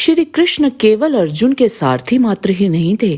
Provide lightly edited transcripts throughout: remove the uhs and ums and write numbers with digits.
श्री कृष्ण केवल अर्जुन के सारथी मात्र ही नहीं थे,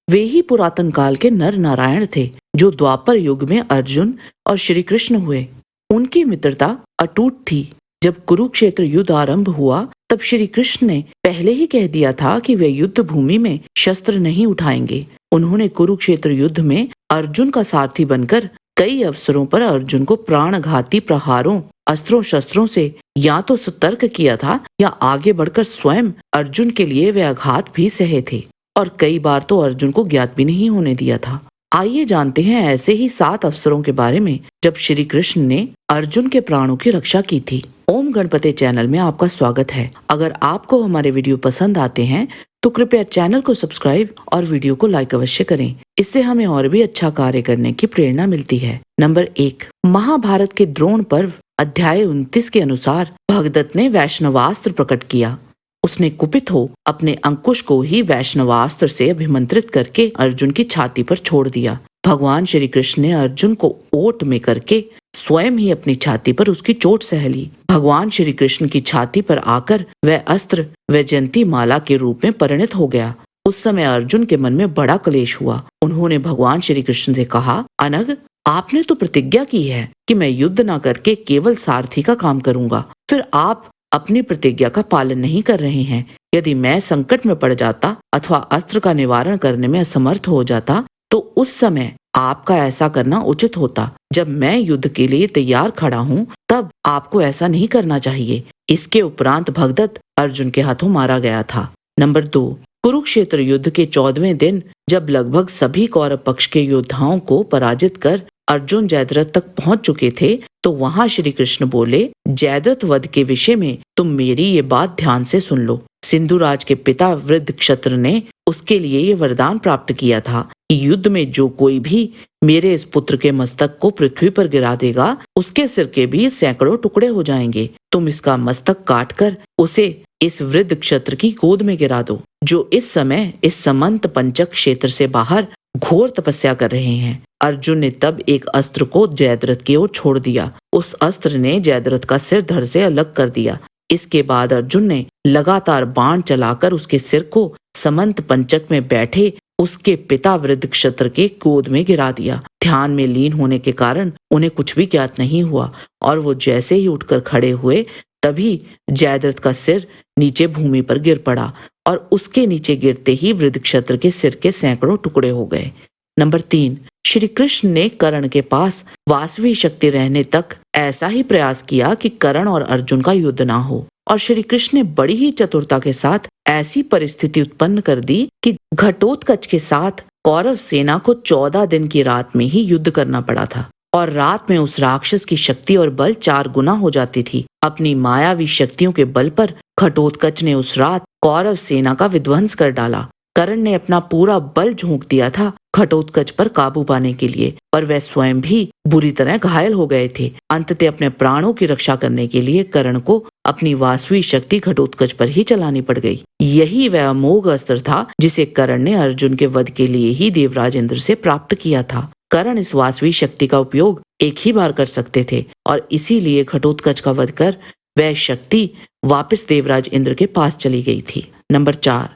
वे ही पुरातन काल के नर नारायण थे जो द्वापर युग में अर्जुन और श्री कृष्ण हुए। उनकी मित्रता अटूट थी। जब कुरुक्षेत्र युद्ध आरंभ हुआ तब श्री कृष्ण ने पहले ही कह दिया था कि वे युद्ध भूमि में शस्त्र नहीं उठाएंगे। उन्होंने कुरुक्षेत्र युद्ध में अर्जुन का सारथी बनकर कई अवसरों पर अर्जुन को प्राणघाती प्रहारों, अस्त्रों शस्त्रों से या तो सतर्क किया था या आगे बढ़कर स्वयं अर्जुन के लिए वे आघात भी सहे थे और कई बार तो अर्जुन को ज्ञात भी नहीं होने दिया था। आइए जानते हैं ऐसे ही 7 अवसरों के बारे में जब श्री कृष्ण ने अर्जुन के प्राणों की रक्षा की थी। ओम गणपते चैनल में आपका स्वागत है। अगर आपको हमारे वीडियो पसंद आते हैं तो कृपया चैनल को सब्सक्राइब और वीडियो को लाइक अवश्य करें। इससे हमें और भी अच्छा कार्य करने की प्रेरणा मिलती है। नंबर 1, महाभारत के द्रोण पर्व अध्याय 29 के अनुसार भगदत्त ने वैष्णवास्त्र प्रकट किया। उसने कुपित हो अपने अंकुश को ही वैष्णवास्त्र से अभिमंत्रित करके अर्जुन की छाती पर छोड़ दिया। भगवान श्री कृष्ण ने अर्जुन को ओट में करके स्वयं ही अपनी छाती पर उसकी चोट सह ली। भगवान श्री कृष्ण की छाती पर आकर वह अस्त्र वैजयंती माला के रूप में परिणत हो गया। उस समय अर्जुन के मन में बड़ा क्लेश हुआ। उन्होंने भगवान श्री कृष्ण से कहा, अनग, आपने तो प्रतिज्ञा की है कि मैं युद्ध न करके केवल सारथी का काम करूंगा, फिर आप अपनी प्रतिज्ञा का पालन नहीं कर रहे हैं। यदि मैं संकट में पड़ जाता अथवा अस्त्र का निवारण करने में असमर्थ हो जाता तो उस समय आपका ऐसा करना उचित होता। जब मैं युद्ध के लिए तैयार खड़ा हूँ तब आपको ऐसा नहीं करना चाहिए। इसके उपरांत भगदत्त अर्जुन के हाथों मारा गया था। नंबर 2, कुरुक्षेत्र युद्ध के 14वें दिन जब लगभग सभी कौरव पक्ष के योद्धाओं को पराजित कर अर्जुन जयद्रथ तक पहुंच चुके थे तो वहां श्री कृष्ण बोले, जयद्रथ वध के विषय में तुम मेरी ये बात ध्यान से सुन लो। सिंधुराज के पिता वृद्धक्षत्र ने उसके लिए ये वरदान प्राप्त किया था कि युद्ध में जो कोई भी मेरे इस पुत्र के मस्तक को पृथ्वी पर गिरा देगा उसके सिर के भी सैकड़ों टुकड़े हो जाएंगे। तुम इसका मस्तक काटकर उसे इस वृद्ध क्षत्र की गोद में गिरा दो, जो इस समय इस समंत पंचक क्षेत्र से बाहर घोर तपस्या कर रहे हैं। अर्जुन ने तब एक अस्त्र को जयद्रथ की ओर छोड़ दिया। उस अस्त्र ने जयद्रथ का सिर धड़ से अलग कर दिया। इसके बाद अर्जुन ने लगातार बाण चलाकर उसके सिर को समंत पंचक में बैठे उसके पिता वृद्धक्षत्र के गोद में गिरा दिया। ध्यान में लीन होने के कारण उन्हें कुछ भी ज्ञात नहीं हुआ और वो जैसे ही उठकर खड़े हुए तभी जयद्रथ का सिर नीचे भूमि पर गिर पड़ा और उसके नीचे गिरते ही वृद्धक्षत्र के सिर के सैकड़ों टुकड़े हो गए। नंबर 3, श्री कृष्ण ने कर्ण के पास वासवी शक्ति रहने तक ऐसा ही प्रयास किया कि कर्ण और अर्जुन का युद्ध ना हो और श्री कृष्ण ने बड़ी ही चतुरता के साथ ऐसी परिस्थिति उत्पन्न कर दी कि घटोत्कच के साथ कौरव सेना को 14 दिन की रात में ही युद्ध करना पड़ा था और रात में उस राक्षस की शक्ति और बल 4 गुना हो जाती थी। अपनी मायावी शक्तियों के बल पर घटोत्कच ने उस रात कौरव सेना का विध्वंस कर डाला। कर्ण ने अपना पूरा बल झोंक दिया था घटोत्कच पर काबू पाने के लिए, पर वह स्वयं भी बुरी तरह घायल हो गए थे। अंततः अपने प्राणों की रक्षा करने के लिए कर्ण को अपनी वासवी शक्ति घटोत्कच पर ही चलानी पड़ गई। यही वह अमोघ अस्त्र था जिसे कर्ण ने अर्जुन के वध के लिए ही देवराज इंद्र से प्राप्त किया था। कर्ण इस वासवी शक्ति का उपयोग एक ही बार कर सकते थे और इसीलिए घटोत्कच का वध कर वह शक्ति वापस देवराज इंद्र के पास चली गई थी। नंबर 4,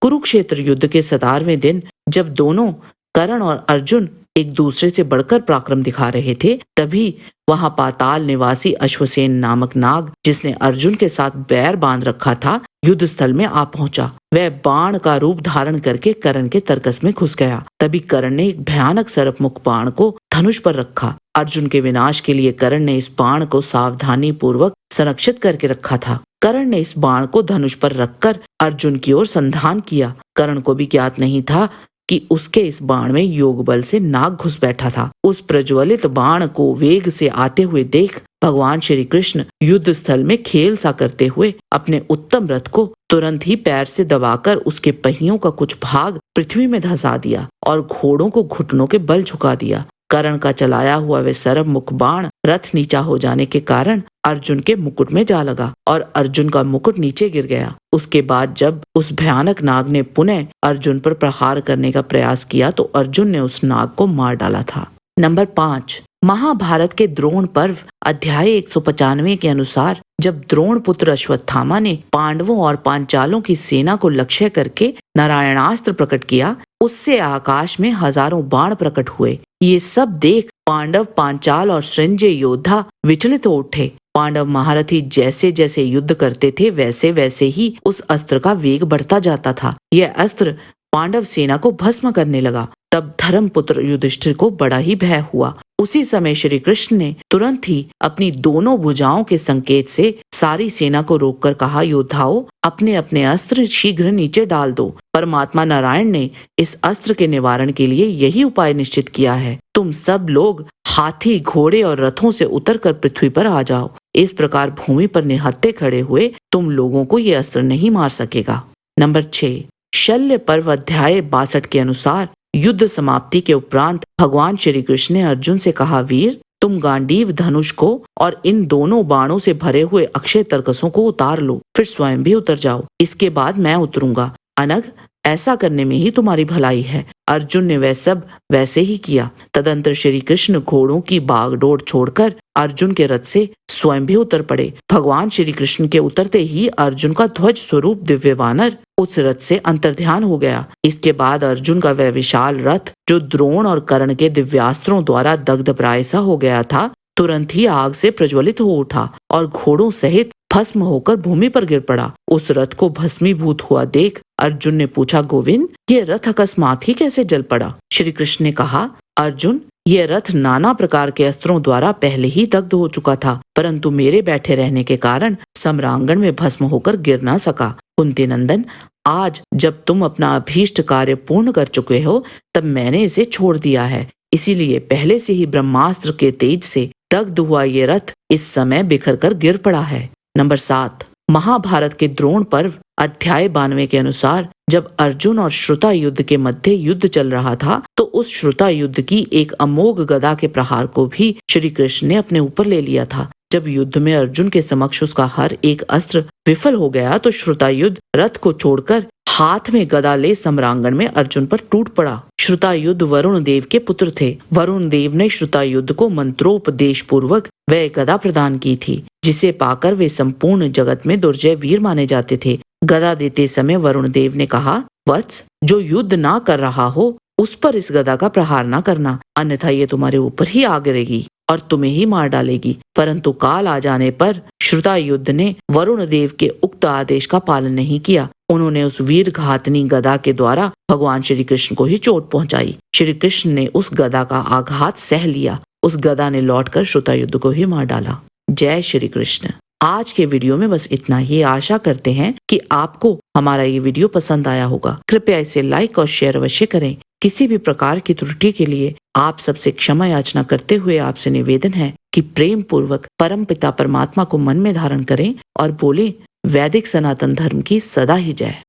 कुरुक्षेत्र युद्ध के 17वें दिन जब दोनों कर्ण और अर्जुन एक दूसरे से बढ़कर पराक्रम दिखा रहे थे तभी वहां पाताल निवासी अश्वसेन नामक नाग, जिसने अर्जुन के साथ बैर बांध रखा था, युद्ध स्थल में आ पहुंचा। वह बाण का रूप धारण करके कर्ण के तरकस में घुस गया। तभी कर्ण ने एक भयानक सर्पमुख बाण को धनुष पर रखा। अर्जुन के विनाश के लिए कर्ण ने इस बाण को सावधानी पूर्वक संरक्षित करके रखा था। कर्ण ने इस बाण को धनुष पर रखकर अर्जुन की ओर संधान किया। कर्ण को भी ज्ञात नहीं था कि उसके इस बाण में योग बल से नाग घुस बैठा था। उस प्रज्वलित बाण को वेग से आते हुए देख भगवान श्री कृष्ण युद्ध स्थल में खेल सा करते हुए अपने उत्तम रथ को तुरंत ही पैर से दबाकर उसके पहियों का कुछ भाग पृथ्वी में धंसा दिया और घोड़ों को घुटनों के बल झुका दिया। कर्ण का चलाया हुआ वे सर्वमुख बाण रथ नीचा हो जाने के कारण अर्जुन के मुकुट में जा लगा और अर्जुन का मुकुट नीचे गिर गया। उसके बाद जब उस भयानक नाग ने पुनः अर्जुन पर प्रहार करने का प्रयास किया तो अर्जुन ने उस नाग को मार डाला था। नंबर 5, महाभारत के द्रोण पर्व अध्याय 195 के अनुसार जब द्रोण पुत्र अश्वत्थामा ने पांडवों और पांचालों की सेना को लक्ष्य करके नारायणास्त्र प्रकट किया, उससे आकाश में हजारों बाण प्रकट हुए। ये सब देख पांडव, पांचाल और संजय योद्धा विचलित हो उठे। पांडव महारथी जैसे जैसे युद्ध करते थे वैसे वैसे ही उस अस्त्र का वेग बढ़ता जाता था। यह अस्त्र पांडव सेना को भस्म करने लगा। तब धर्मपुत्र युधिष्ठिर को बड़ा ही भय हुआ। उसी समय श्री कृष्ण ने तुरंत ही अपनी दोनों भुजाओं के संकेत से सारी सेना को रोककर कहा, योद्धाओं, अपने अपने अस्त्र शीघ्र नीचे डाल दो। परमात्मा नारायण ने इस अस्त्र के निवारण के लिए यही उपाय निश्चित किया है। तुम सब लोग हाथी, घोड़े और रथों से उतरकर पृथ्वी पर आ जाओ। इस प्रकार भूमि पर निहत्थे खड़े हुए तुम लोगों को ये अस्त्र नहीं मार सकेगा। नंबर 6, शल्य पर्व अध्याय 62 के अनुसार युद्ध समाप्ति के उपरांत भगवान श्री कृष्ण ने अर्जुन से कहा, वीर, तुम गांडीव धनुष को और इन दोनों बाणों से भरे हुए अक्षय तरकसों को उतार लो, फिर स्वयं भी उतर जाओ। इसके बाद मैं उतरूंगा। अनग, ऐसा करने में ही तुम्हारी भलाई है। अर्जुन ने वह सब वैसे ही किया। तदंतर श्री कृष्ण घोड़ों की बागडोर छोड़कर अर्जुन के रथ से स्वयं भी उतर पड़े। भगवान श्री कृष्ण के उतरते ही अर्जुन का ध्वज स्वरूप दिव्य वानर उस रथ से अंतर्ध्यान हो गया। इसके बाद अर्जुन का वह विशाल रथ, जो द्रोण और कर्ण के दिव्यास्त्रों द्वारा दग्ध प्राय सा हो गया था, तुरंत ही आग से प्रज्वलित हो उठा और घोड़ों सहित भस्म होकर भूमि पर गिर पड़ा। उस रथ को भस्मीभूत हुआ देख अर्जुन ने पूछा, गोविंद, ये रथ अकस्मात ही कैसे जल पड़ा? श्री कृष्ण ने कहा, अर्जुन, यह रथ नाना प्रकार के अस्त्रों द्वारा पहले ही दग्ध हो चुका था, परंतु मेरे बैठे रहने के कारण सम्रांगण में भस्म होकर गिर ना सका। कुंती नंदन, आज जब तुम अपना अभीष्ट कार्य पूर्ण कर चुके हो, तब मैंने इसे छोड़ दिया है। इसीलिए पहले से ही ब्रह्मास्त्र के तेज से दग्ध हुआ ये रथ इस समय बिखर कर गिर पड़ा है। नंबर 7, महाभारत के द्रोण पर्व अध्याय 92 के अनुसार जब अर्जुन और श्रुता युद्ध के मध्य युद्ध चल रहा था, तो उस श्रुता युद्ध की एक अमोघ गदा के प्रहार को भी श्री कृष्ण ने अपने ऊपर ले लिया था। जब युद्ध में अर्जुन के समक्ष उसका हर एक अस्त्र विफल हो गया, तो श्रुता युद्ध रथ को छोड़कर हाथ में गदा ले सम्रांगण में अर्जुन पर टूट पड़ा। श्रुता युद्ध वरुण देव के पुत्र थे। वरुण देव ने श्रुता युद्ध को मंत्रोपदेश पूर्वक वह गदा प्रदान की थी, जिसे पाकर वे संपूर्ण जगत में दुर्जय वीर माने जाते थे। गदा देते समय वरुण देव ने कहा, वत्स, जो युद्ध ना कर रहा हो उस पर इस गदा का प्रहार ना करना, अन्यथा ये तुम्हारे ऊपर ही आ गिरेगी और तुम्हें ही मार डालेगी। परंतु काल आ जाने पर श्रुता युद्ध ने वरुण देव के उक्त आदेश का पालन नहीं किया। उन्होंने उस वीर घातनी गदा के द्वारा भगवान श्री कृष्ण को ही चोट पहुंचाई। श्री कृष्ण ने उस गदा का आघात सह लिया। उस गदा ने लौटकर श्रुता युद्ध को ही मार डाला। जय श्री कृष्ण। आज के वीडियो में बस इतना ही। आशा करते हैं कि आपको हमारा ये वीडियो पसंद आया होगा। कृपया इसे लाइक और शेयर अवश्य करें। किसी भी प्रकार की त्रुटि के लिए आप सबसे क्षमा याचना करते हुए आपसे निवेदन है कि प्रेम पूर्वक परम पिता परमात्मा को मन में धारण करें और बोले, वैदिक सनातन धर्म की सदा ही जय।